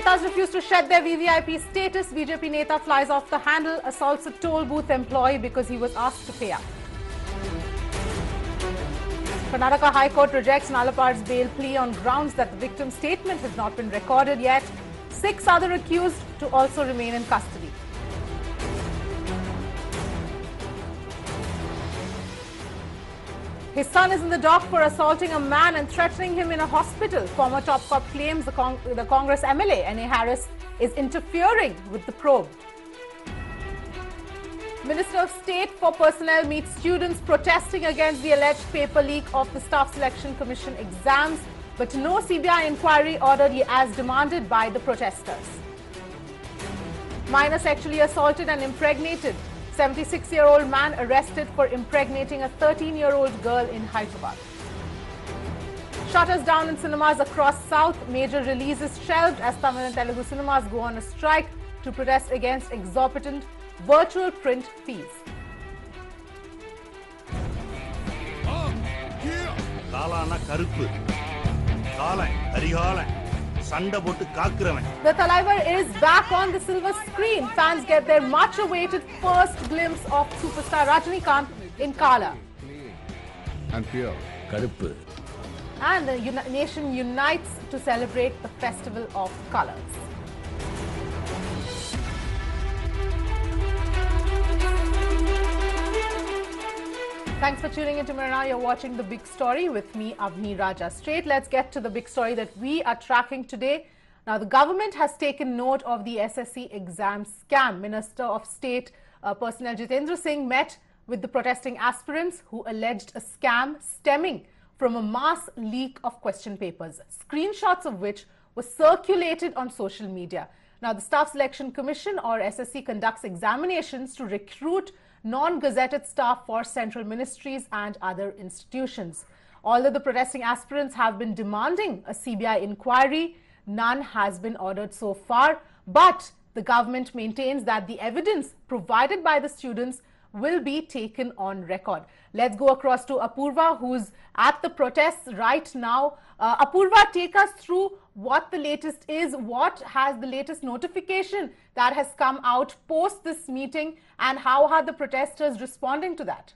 Netas refuse to shed their VVIP status. BJP Neta flies off the handle, assaults a toll booth employee because he was asked to pay up. Karnataka High Court rejects Nalapar's bail plea on grounds that the victim's statement has not been recorded yet. 6 other accused to also remain in custody. His son is in the dock for assaulting a man and threatening him in a hospital. Former top cop claims the Congress MLA, N.A. Harris, is interfering with the probe. Minister of State for Personnel meets students protesting against the alleged paper leak of the Staff Selection Commission exams, but no CBI inquiry ordered as demanded by the protesters. Minor sexually assaulted and impregnated. 76-year-old man arrested for impregnating a 13-year-old girl in Hyderabad. Shutters down in cinemas across South. Major releases shelved as Tamil and Telugu cinemas go on a strike to protest against exorbitant virtual print fees. The Talaivar is back on the silver screen. Fans get their much-awaited first glimpse of superstar Rajinikanth in Kala. And pure. Karuppu. And the nation unites to celebrate the festival of colours. Thanks for tuning into Mirana. You're watching The Big Story with me, Avni Raja. Straight, let's get to the big story that we are tracking today. Now, the government has taken note of the SSC exam scam. Minister of State Personnel Jitendra Singh met with the protesting aspirants who alleged a scam stemming from a mass leak of question papers, screenshots of which were circulated on social media. Now, the Staff Selection Commission, or SSC, conducts examinations to recruit non-gazetted staff for central ministries and other institutions. Although the protesting aspirants have been demanding a CBI inquiry, none has been ordered so far. But the government maintains that the evidence provided by the students will be taken on record. Let's go across to Apurva, who's at the protests right now. Apurva, take us through what the latest is. What has the latest notification that has come out post this meeting, and how are the protesters responding to that?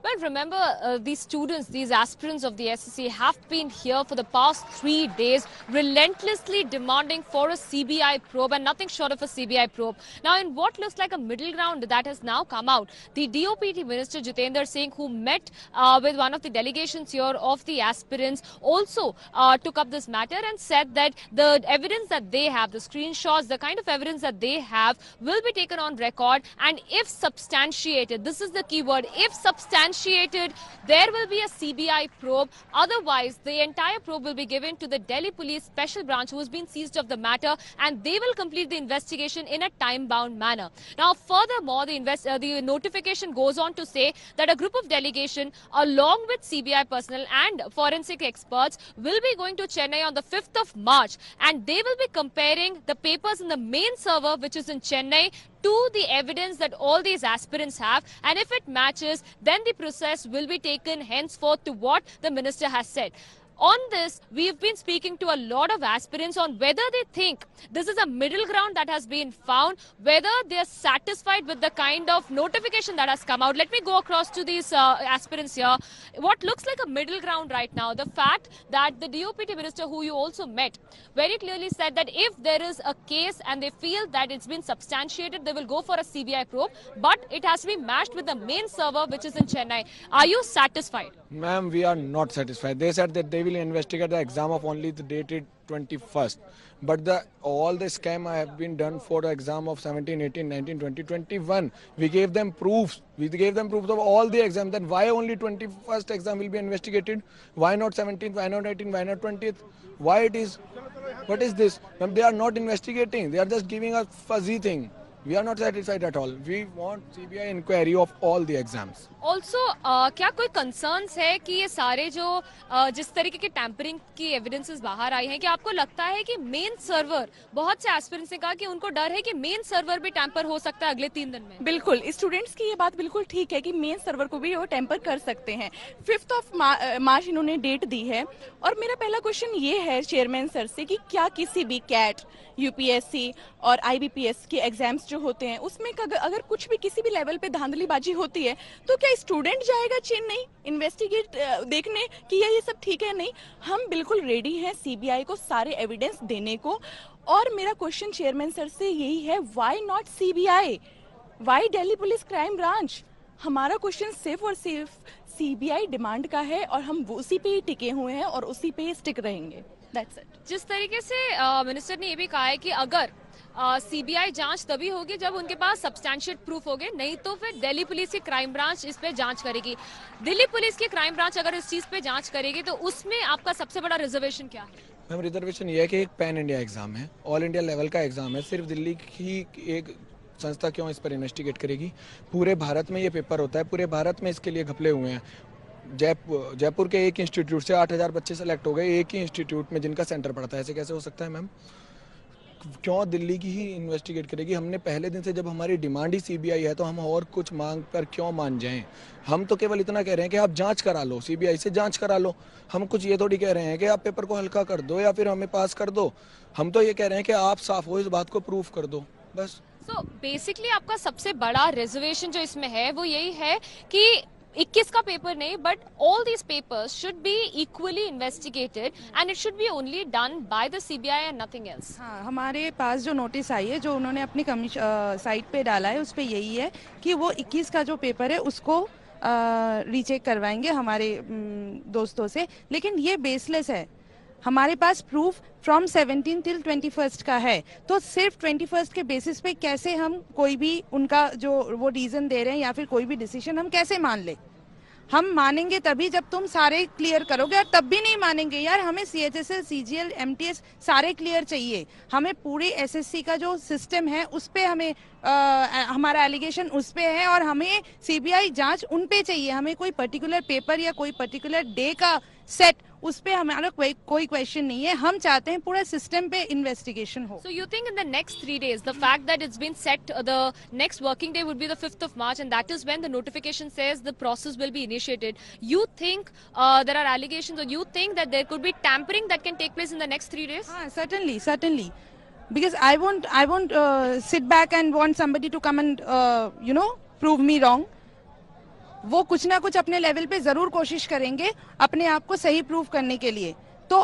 Well, remember, these students, these aspirants of the SSC have been here for the past 3 days, relentlessly demanding for a CBI probe and nothing short of a CBI probe. Now, in what looks like a middle ground that has now come out, the DOPT Minister Jitendra Singh, who met with one of the delegations here of the aspirants, also took up this matter and said that the evidence that they have, the screenshots, the kind of evidence that they have will be taken on record, and if substantiated, this is the key word, if substantiated, there will be a CBI probe. Otherwise, the entire probe will be given to the Delhi Police Special Branch, who has been seized of the matter, and they will complete the investigation in a time-bound manner. Now, furthermore, the notification goes on to say that a group of delegation, along with CBI personnel and forensic experts, will be going to Chennai on the 5th of March, and they will be comparing the papers in the main server, which is in Chennai, to the evidence that all these aspirants have, and if it matches, then the process will be taken henceforth to what the minister has said. On this, we've been speaking to a lot of aspirants on whether they think this is a middle ground that has been found, whether they're satisfied with the kind of notification that has come out. Let me go across to these aspirants here. What looks like a middle ground right now, the fact that the DOPT minister, who you also met, very clearly said that if there is a case and they feel that it's been substantiated, they will go for a CBI probe, but it has to be matched with the main server, which is in Chennai. Are you satisfied? Ma'am, we are not satisfied. They said that they will investigate the exam of only the dated 21st. But all the scam have been done for the exam of 17, 18, 19, 20, 21. We gave them proofs. We gave them proofs of all the exams. Then why only 21st exam will be investigated? Why not 17th? Why not 18th? Why not 20th? Why it is? What is this? Ma'am, they are not investigating. They are just giving a fuzzy thing. We are not satisfied at all. We want CBI inquiry of all the exams. Also क्या कोई concerns है कि ये सारे जो जिस तरीके के टैंपरिंग की एविडेंसेस बाहर आई हैं, कि आपको लगता है कि मेन सर्वर, बहुत से एस्पिरेंट्स ने कहा कि उनको डर है कि मेन सर्वर भी टैंपर हो सकता है अगले 3 दिन में? बिल्कुल, स्टूडेंट्स की ये बात बिल्कुल ठीक है कि मेन सर्वर को भी वो टेम्पर कर सकते हैं। 5th ऑफ मार्च इन्होंने डेट दी है। और मेरा पहला क्वेश्चन ये है चेयरमैन सर से कि क्या किसी भी कैट, यूपीएससी और आईबीपीएस के एग्जाम्स जो होते हैं उसमें अगर कुछ भी किसी भी लेवल पे धांधलीबाजी होती है तो क्या स्टूडेंट जाएगा चेन्नई इन्वेस्टिगेट देखने कि ये सब ठीक है? नहीं, हम बिल्कुल रेडी हैं सीबीआई को सारे एविडेंस देने को। और मेरा क्वेश्चन चेयरमैन सर से यही है, why not CBI, why Delhi police crime branch? हमारा क्वेश्चन सिर्फ और सिर्फ सीबीआई डिमांड का है और हम उसी पे ही टिके हुए हैं और उसी पे ही स्टिक रहेंगे। That's it. जिस तरीके से मिनिस्टर ने ये भी कहा है कि अगर सीबीआई जांच तभी होगी जब उनके पास सब्सटैंशिएट प्रूफ होंगे, नहीं तो फिर दिल्ली पुलिस की क्राइम ब्रांच इस पे जांच करेगी। दिल्ली पुलिस की क्राइम ब्रांच अगर इस चीज पे जांच करेगी तो उसमें आपका सबसे बड़ा रिजर्वेशन क्या है? मैम, रिजर्वेशन ये है कि एक पैन इंडिया एग्जाम है, ऑल इंडिया लेवल का एग्जाम है। सिर्फ दिल्ली की एक संस्था क्यों इस पर इन्वेस्टिगेट करेगी? पूरे भारत में ये पेपर होता है, पूरे भारत में इसके लिए घपले हुए हैं। जयपुर के एक इंस्टीट्यूट से 8000 बच्चे सेलेक्ट हो गए, एक ही इंस्टीट्यूट में जिनका सेंटर पड़ता है। ऐसे कैसे हो सकता है मैम? क्यों दिल्ली की ही इन्वेस्टिगेट करेगी? हमने पहले दिन से, जब हमारी डिमांड ही सीबीआई है, तो हम और कुछ मांग पर क्यों मान जाएं? हम तो केवल इतना कह रहे हैं कि आप जांच करा लो, सीबीआई से जांच करा लो। हम कुछ ये थोड़ी कह रहे हैं कि आप पेपर को हल्का कर दो या फिर हमें पास कर दो। हम तो ये कह रहे हैं कि आप साफ हो, इस बात को प्रूफ कर दो, बस। सो बेसिकली आपका सबसे बड़ा रिजर्वेशन जो इसमें है वो यही है कि 21 का पेपर नहीं, but all these papers should be equally investigated and it should be only done by the CBI and nothing else. हाँ, हमारे पास जो नोटिस आई है, जो उन्होंने अपनी साइट पे डाला है, उस पे यही है कि वो 21 का जो पेपर है उसको रीचेक करवाएंगे हमारे दोस्तों से। लेकिन ये बेसलेस है। हमारे पास प्रूफ फ्रॉम 17 टिल 21 का है, तो सिर्फ 21 के बेसिस पे कैसे हम कोई भी उनका जो वो रीजन दे रहे हैं या फिर कोई भी डिसीजन हम कैसे मान ले? हम मानेंगे तभी जब तुम सारे क्लियर करोगे, और तब भी नहीं मानेंगे यार। हमें सीएचएसएल, सीजीएल, एमटीएस सारे क्लियर चाहिए। हमें पूरी एसएससी का जो सिस्टम है उस पे हमें हमारा एलिगेशन उस पे है, और हमें सीबीआई जांच उन पे चाहिए। हमें कोई पर्टिकुलर पेपर या कोई पर्टिकुलर डे का सेट, उस पे हमारा कोई क्वेश्चन नहीं है। हम चाहते हैं पूरा सिस्टम पे इन्वेस्टिगेशन हो। So you think in the next 3 days, the fact that it's been set, the next working day would be the 5th of March, and that is when the notification says the process will be initiated. You think there are allegations, or you think that there could be tampering that can take place in the next 3 days? Certainly. Because I won't sit back and want somebody to come and prove me wrong. वो कुछ ना कुछ अपने level पे जरूर कोशिश करेंगे अपने आप को सही प्रूव करने के लिए। तो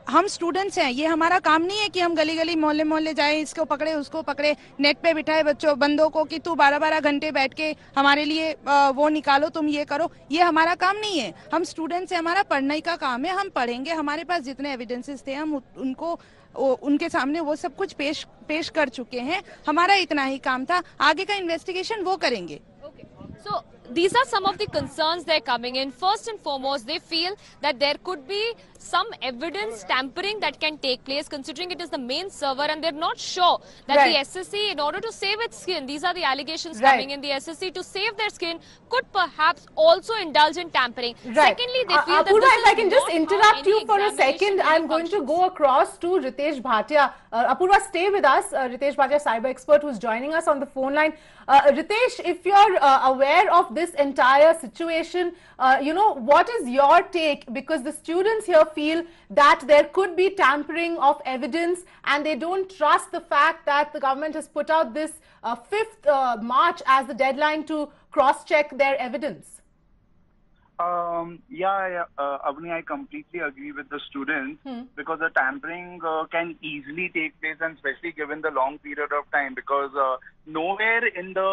हम स्टूडेंट्स हैं, ये हमारा काम नहीं है कि हम गली गली मोहल्ले मोहल्ले जाए, इसको पकड़े उसको पकड़े, नेट पे बिठाए बंदों को कि तू 12-12 घंटे बैठ के हमारे लिए वो निकालो, तुम ये करो। ये हमारा काम नहीं है। हम स्टूडेंट्स हैं, हमारा पढ़ने का काम है। हम पढ़ेंगे, हमारे पास जितने एविडेंसेस थे हम उनके सामने वो सब कुछ पेश कर चुके हैं। हमारा इतना ही काम था, आगे का इन्वेस्टिगेशन वो करेंगे। So these are some of the concerns they're coming in. First and foremost, they feel that there could be some evidence tampering that can take place, considering it is the main server, and they're not sure that the SSC, in order to save its skin, these are the allegations coming in, the SSC, to save their skin, could perhaps also indulge in tampering. Secondly, they feel that Apurva, this if I can just not interrupt any you for a second, I'm going to go across to Ritesh Bhatia. Apurva, stay with us. Ritesh Bhatia, cyber expert, who's joining us on the phone line. Ritesh, if you're aware of this entire situation, what is your take? Because the students here feel that there could be tampering of evidence, and they don't trust the fact that the government has put out this 5th March as the deadline to cross-check their evidence. Avni, I completely agree with the students because the tampering can easily take place, and especially given the long period of time, because nowhere in the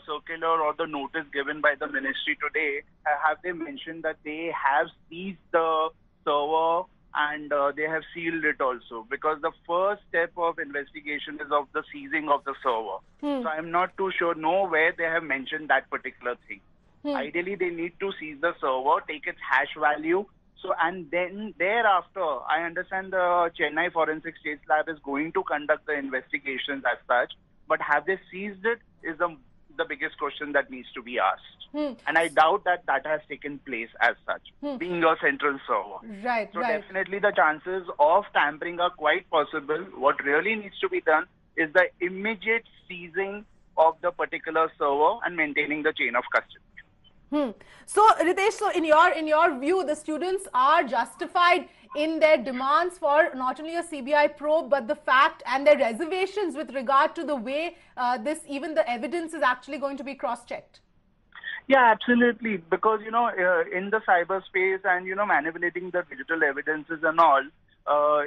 circular or the notice given by the ministry today have they mentioned that they have seized the server and they have sealed it also, because the first step of investigation is of the seizing of the server. So I'm not too sure, nowhere they have mentioned that particular thing. Ideally, they need to seize the server, take its hash value. So, and then thereafter, I understand the Chennai Forensic States Lab is going to conduct the investigations as such. but have they seized it is the biggest question that needs to be asked. And I doubt that has taken place as such, being a central server. Right, so right. definitely the chances of tampering are quite possible. What really needs to be done is the immediate seizing of the particular server and maintaining the chain of custody. So Ritesh, so in your view, the students are justified in their demands for not only a CBI probe, but the fact and their reservations with regard to the way even the evidence is actually going to be cross-checked. Yeah, absolutely. Because, in the cyberspace and, manipulating the digital evidences and all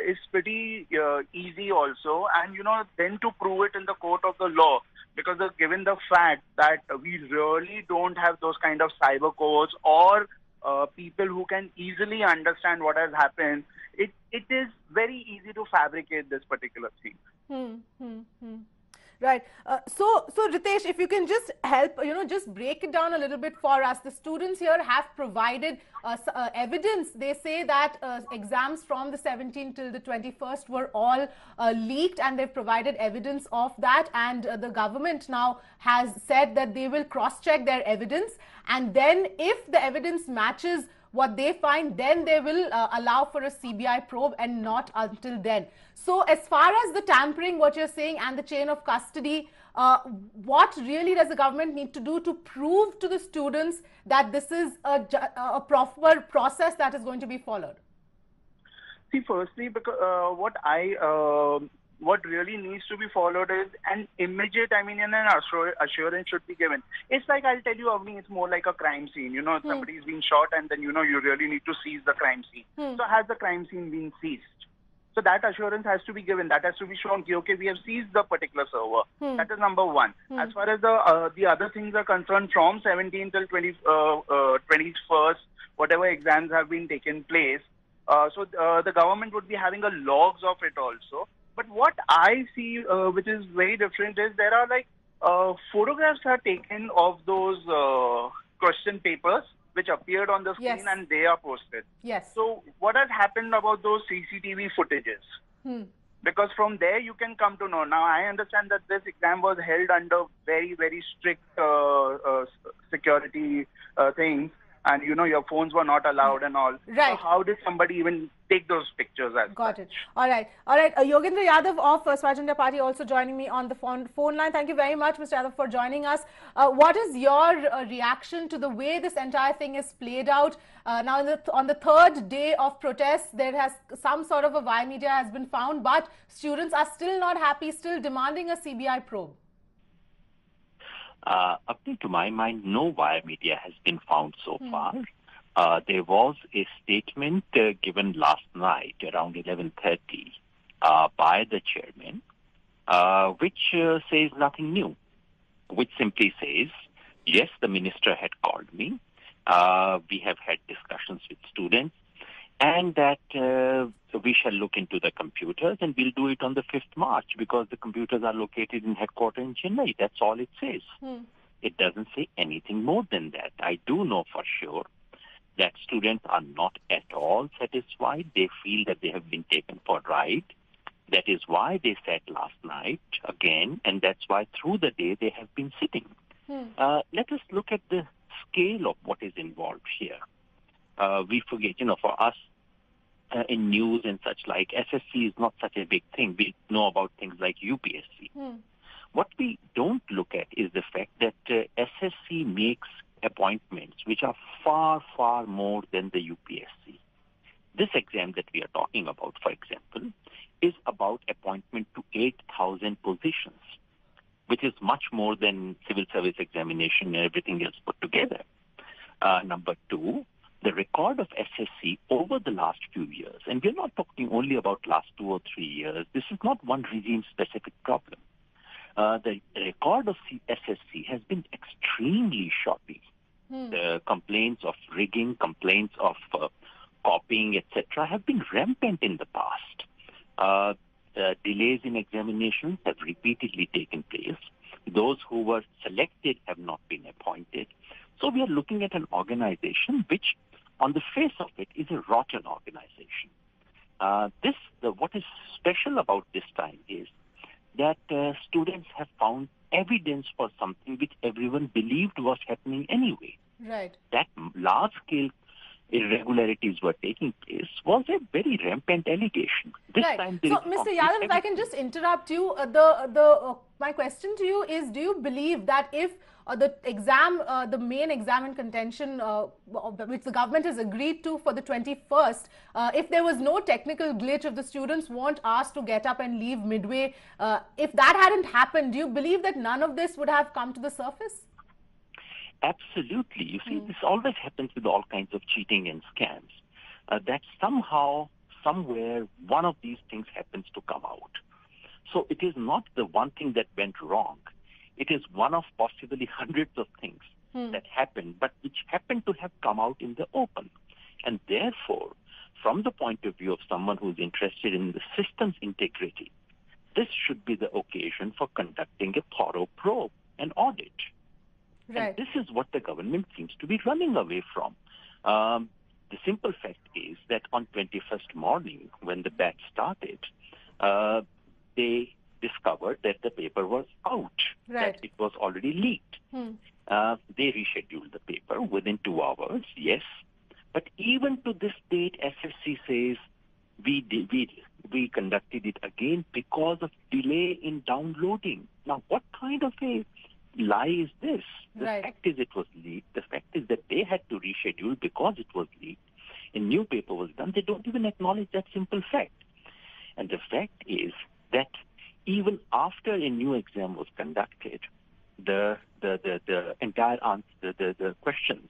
is pretty easy also. And, then to prove it in the court of the law, because given the fact that we really don't have those kind of cyber courts or people who can easily understand what has happened, it is very easy to fabricate this particular thing. Right. So Ritesh, if you can just help, just break it down a little bit for us. The students here have provided evidence. They say that exams from the 17th till the 21st were all leaked, and they've provided evidence of that. And the government now has said that they will cross-check their evidence. And then if the evidence matches what they find, then they will allow for a CBI probe, and not until then. So as far as the tampering, what you're saying, and the chain of custody, what really does the government need to do to prove to the students that this is a proper process that is going to be followed? See, firstly, because what really needs to be followed is an immediate, an assurance should be given. It's like, I'll tell you, Avni, it's more like a crime scene. Somebody's been shot, and then, you really need to seize the crime scene. So has the crime scene been seized? So that assurance has to be given. That has to be shown, okay, we have seized the particular server. That is number one. As far as the other things are concerned, from 17th till 21st, whatever exams have been taken place, so the government would be having a logs of it also. But what I see, which is very different, is there are photographs are taken of those question papers which appeared on the screen, and they are posted. Yes. So what has happened about those CCTV footages? Because from there you can come to know. Now I understand that this exam was held under very, very strict security things. And, your phones were not allowed and all. Right. So how did somebody even take those pictures as Got such? it. All right. Yogendra Yadav of Swaj India Party also joining me on the phone line. Thank you very much, Mr. Yadav, for joining us. What is your reaction to the way this entire thing is played out? Now, on the third day of protests, there has some sort of a wire media has been found, but students are still not happy, still demanding a CBI probe. Up to my mind, no wire media has been found so far. There was a statement given last night around 11:30 by the chairman, which says nothing new, which simply says, yes, the minister had called me. We have had discussions with students, and that we shall look into the computers, and we'll do it on the 5th March because the computers are located in headquarters in Chennai. That's all it says. It doesn't say anything more than that. I do know for sure that students are not at all satisfied. They feel that they have been taken for a ride. That is why they sat last night again, and that's why through the day they have been sitting. Let us look at the scale of what is involved here. We forget, for us, in news and such like, SSC is not such a big thing. We know about things like UPSC. What we don't look at is the fact that SSC makes appointments which are far, far more than the UPSC. This exam that we are talking about, for example, is about appointment to 8,000 positions, which is much more than civil service examination and everything else put together. Number two, the record of SSC over the last few years, and we're not talking only about last 2 or 3 years, this is not one regime-specific problem. The record of SSC has been extremely shoddy. The complaints of rigging, complaints of copying, etc., have been rampant in the past. The delays in examinations have repeatedly taken place. Those who were selected have not been appointed. So we are looking at an organization which, on the face of it, is a rotten organization. What is special about this time is that students have found evidence for something which everyone believed was happening anyway. Right. That large-scale irregularities were taking place was a very rampant allegation. This Right. time there So, is Mr. complete Yadav, if I evidence. can just interrupt you, my question to you is: do you believe that if the main exam in contention, which the government has agreed to for the 21st, if there was no technical glitch, if the students weren't asked to get up and leave midway, if that hadn't happened, do you believe that none of this would have come to the surface? Absolutely. You see, this always happens with all kinds of cheating and scams, that somehow, somewhere, one of these things happens to come out. So it is not the one thing that went wrong. It is one of possibly hundreds of things that happened, but which happened to have come out in the open. And therefore, from the point of view of someone who's interested in the system's integrity, this should be the occasion for conducting a thorough probe and audit. Right. And this is what the government seems to be running away from. The simple fact is that on 21st morning, when the batch started, they discovered that the paper was out, Right. that it was already leaked. They rescheduled the paper within 2 hours, yes. But even to this date, SSC says we conducted it again because of delay in downloading. Now, what kind of a lie is this? The Right. fact is it was leaked. The fact is that they had to reschedule because it was leaked. A new paper was done. They don't even acknowledge that simple fact. And the fact is that even after a new exam was conducted, the entire answer, the questions,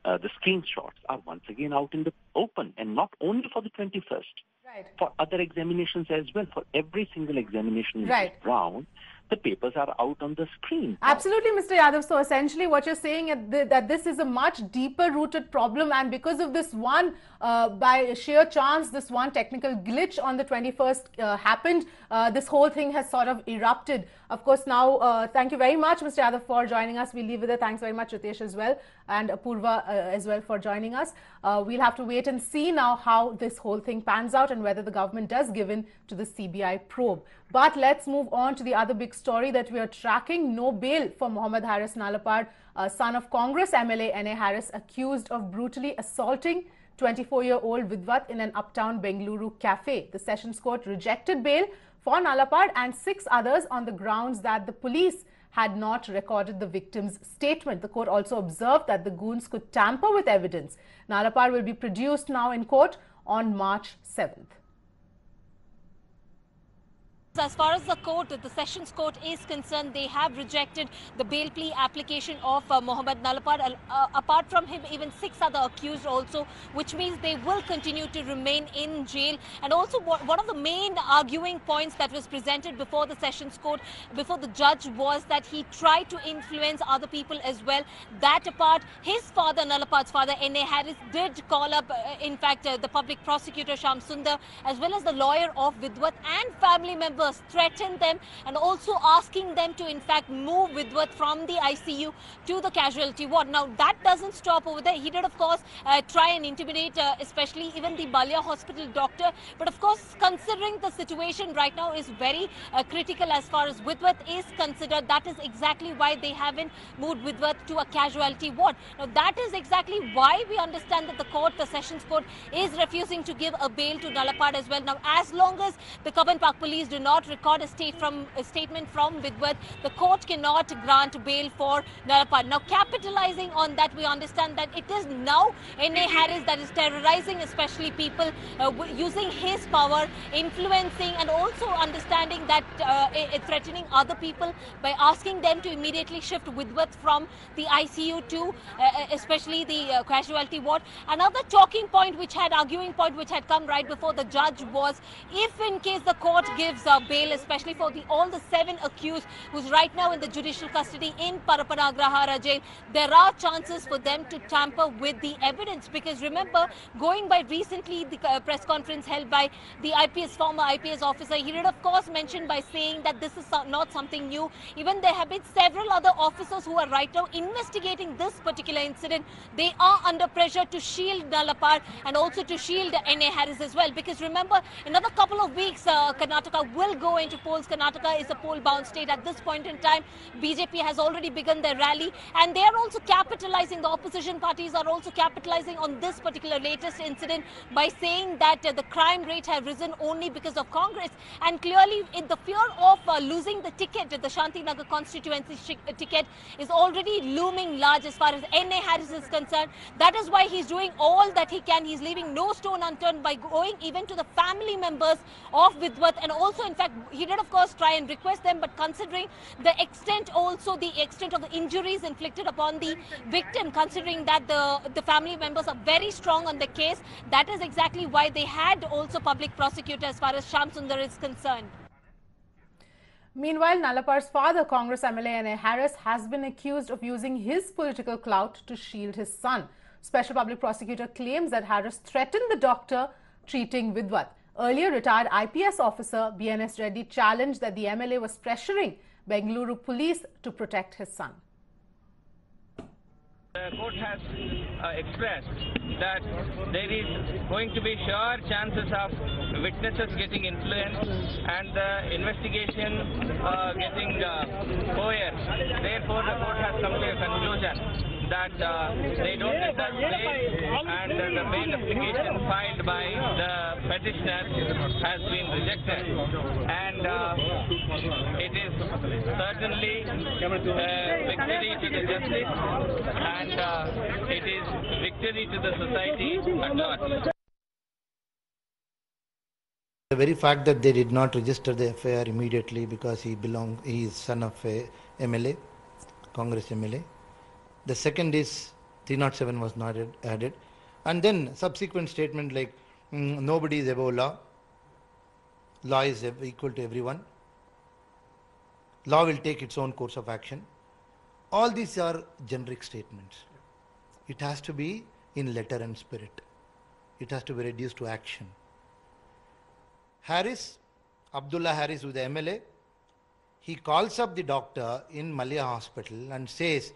the screenshots are once again out in the open, and not only for the 21st, Right. for other examinations as well. For every single examination in Right. this round, the papers are out on the screen. Absolutely, Mr. Yadav. So essentially what you're saying is that this is a much deeper rooted problem, and because of this one, by sheer chance, this one technical glitch on the 21st happened, this whole thing has sort of erupted. Of course, now, thank you very much, Mr. Yadav, for joining us. We'll leave with it. Thanks very much, Ritesh, as well, and Apurva as well for joining us. We'll have to wait and see now how this whole thing pans out and whether the government does give in to the CBI probe. But let's move on to the other big story that we are tracking. No bail for Mohammed Harris Nalapad, son of Congress MLA N.A. Harris, accused of brutally assaulting 24-year-old Vidwat in an uptown Bengaluru cafe. The Sessions Court rejected bail for Nalapad and 6 others on the grounds that the police had not recorded the victim's statement. The court also observed that the goons could tamper with evidence. Nalapad will be produced now in court on March 7th. As far as the Sessions Court is concerned, they have rejected the bail plea application of Mohammed Nalapad. Apart from him, even 6 other accused also, which means they will continue to remain in jail. And also, one of the main arguing points that was presented before the Sessions Court, before the judge, was that he tried to influence other people as well. That apart, his father, Nalapad's father, N.A. Harris, did call up, in fact, the public prosecutor, Sham Sundar, as well as the lawyer of Vidwat, and family members, threatened them and also asking them to in fact move Vidwat from the ICU to the casualty ward. Now that doesn't stop over there. He did of course try and intimidate especially even the Balia hospital doctor, but of course considering the situation right now is very critical as far as Vidwat is considered. That is exactly why they haven't moved Vidwat to a casualty ward. Now that is exactly why we understand that the Sessions Court is refusing to give a bail to Nalapad as well. Now as long as the Cubbon Park police do not record a statement from Vidwat, the court cannot grant bail for Nalapad. Now, capitalizing on that, we understand that it is now N.A. Harris that is terrorizing especially people, using his power, influencing and also understanding that threatening other people by asking them to immediately shift Vidwat from the ICU to especially the casualty ward. Another arguing point which had come right before the judge was, if in case the court gives bail, especially for all the 7 accused who's right now in the judicial custody in Parapanagrahara jail, there are chances for them to tamper with the evidence. Because remember, going by recently the press conference held by the former IPS officer, he did of course mention by saying that this is not something new. Even there have been several other officers who are right now investigating this particular incident. They are under pressure to shield Nalapad and also to shield N.A. Harris as well. Because remember, in another couple of weeks, Karnataka will will go into polls. Karnataka is a poll-bound state at this point in time. BJP has already begun their rally, and they are also capitalizing, the opposition parties are also capitalizing on this particular latest incident by saying that the crime rate has risen only because of Congress. And clearly, in the fear of losing the ticket, the Shantinagar constituency ticket is already looming large as far as N.A. Harris is concerned. That is why he's doing all that he can. He's leaving no stone unturned by going even to the family members of Vidwat, and also, in fact, he did of course try and request them, but considering the extent, also the extent of the injuries inflicted upon the victim, considering that the family members are very strong on the case, that is exactly why they had also public prosecutor as far as Shyam Sundar is concerned. Meanwhile, Nalapar's father, Congress MLA N.A. Harris, has been accused of using his political clout to shield his son. Special public prosecutor claims that Harris threatened the doctor treating Vidwat. Earlier, retired IPS officer BNS Reddy challenged that the MLA was pressuring Bengaluru police to protect his son. The court has expressed that there is going to be sure chances of witnesses getting influenced and the investigation getting coerced. Therefore, the court has come to a conclusion that they don't need that state, and the bail application filed by the petitioner has been rejected. And it is certainly victory to the justice, and it is victory to the society at large. The very fact that they did not register the FIR immediately because he is son of a MLA, Congress MLA. The second is 307 was not added. And then subsequent statement like nobody is above law, law is equal to everyone, law will take its own course of action. All these are generic statements. It has to be in letter and spirit. It has to be reduced to action. Harris, Abdullah Harris, who is the MLA, he calls up the doctor in Malia Hospital and says,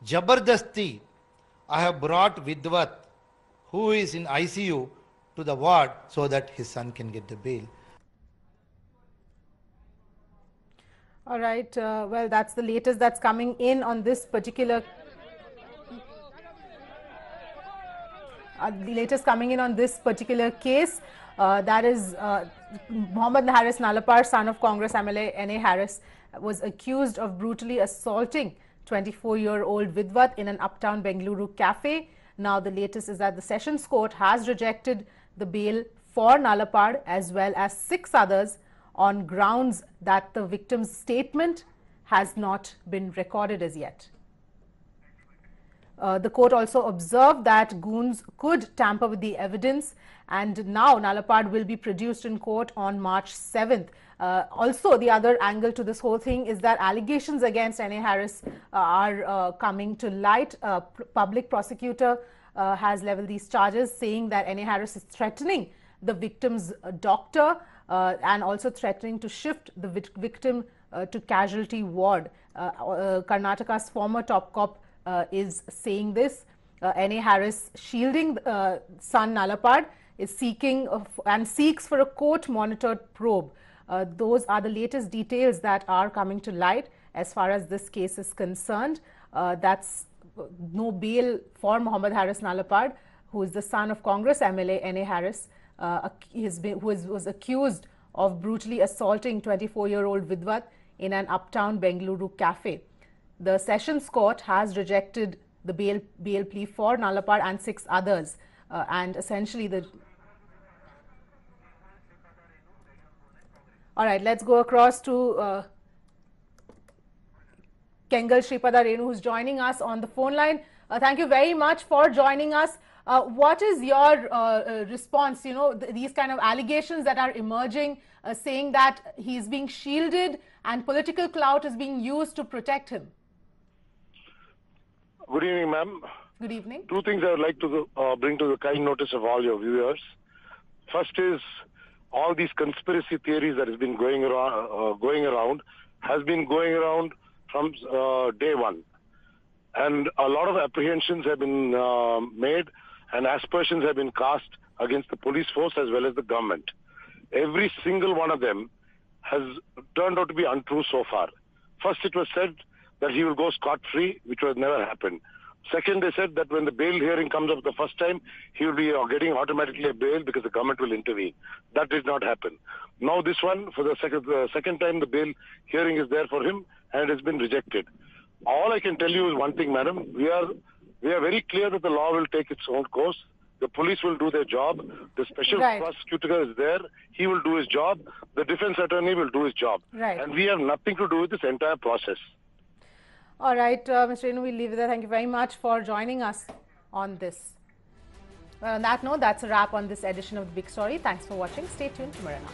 Jabardasti, I have brought Vidwat, who is in ICU, to the ward so that his son can get the bail. All right, well, that's the latest that's coming in on this particular case. That is Mohammed Harris Nalapar, son of Congress MLA N.A. Harris, was accused of brutally assaulting 24-year-old Vidwat in an uptown Bengaluru cafe. Now the latest is that the Sessions Court has rejected the bail for Nalapar as well as 6 others on grounds that the victim's statement has not been recorded as yet. The court also observed that goons could tamper with the evidence, and now Nalapar will be produced in court on March 7th. Also, the other angle to this whole thing is that allegations against N.A. Harris are coming to light. Public prosecutor has leveled these charges, saying that N.A. Harris is threatening the victim's doctor and also threatening to shift the victim to casualty ward. Karnataka's former top cop is saying this. N.A. Harris, shielding son Nalapar, is seeking and seeks for a court-monitored probe. Those are the latest details that are coming to light as far as this case is concerned. That's no bail for Mohammed Harris Nalapar, who is the son of Congress MLA N.A. Harris, who was accused of brutally assaulting 24-year-old Vidwat in an uptown Bengaluru cafe. The Sessions Court has rejected the bail plea for Nalapar and 6 others, and essentially the... All right, let's go across to Kengal Sripada Renu, who's joining us on the phone line. Thank you very much for joining us. What is your response? You know, these kind of allegations that are emerging, saying that he's being shielded and political clout is being used to protect him. Good evening, ma'am. Good evening. 2 things I would like to bring to the kind notice of all your viewers. First is, all these conspiracy theories that has been going around has been going around from day one. And a lot of apprehensions have been made and aspersions have been cast against the police force as well as the government. Every single one of them has turned out to be untrue so far. First, it was said that he will go scot-free, which was never happened. Second, they said that when the bail hearing comes up the first time, he will be getting automatically a bail because the government will intervene. That did not happen. Now this one, for the second time, the bail hearing is there for him and it has been rejected. All I can tell you is one thing, madam. We are very clear that the law will take its own course. The police will do their job. The special prosecutor is there. He will do his job. The defense attorney will do his job. Right. And we have nothing to do with this entire process. All right, Mr. Renu, we'll leave it there. Thank you very much for joining us on this. Well, on that note, that's a wrap on this edition of The Big Story. Thanks for watching. Stay tuned tomorrow night.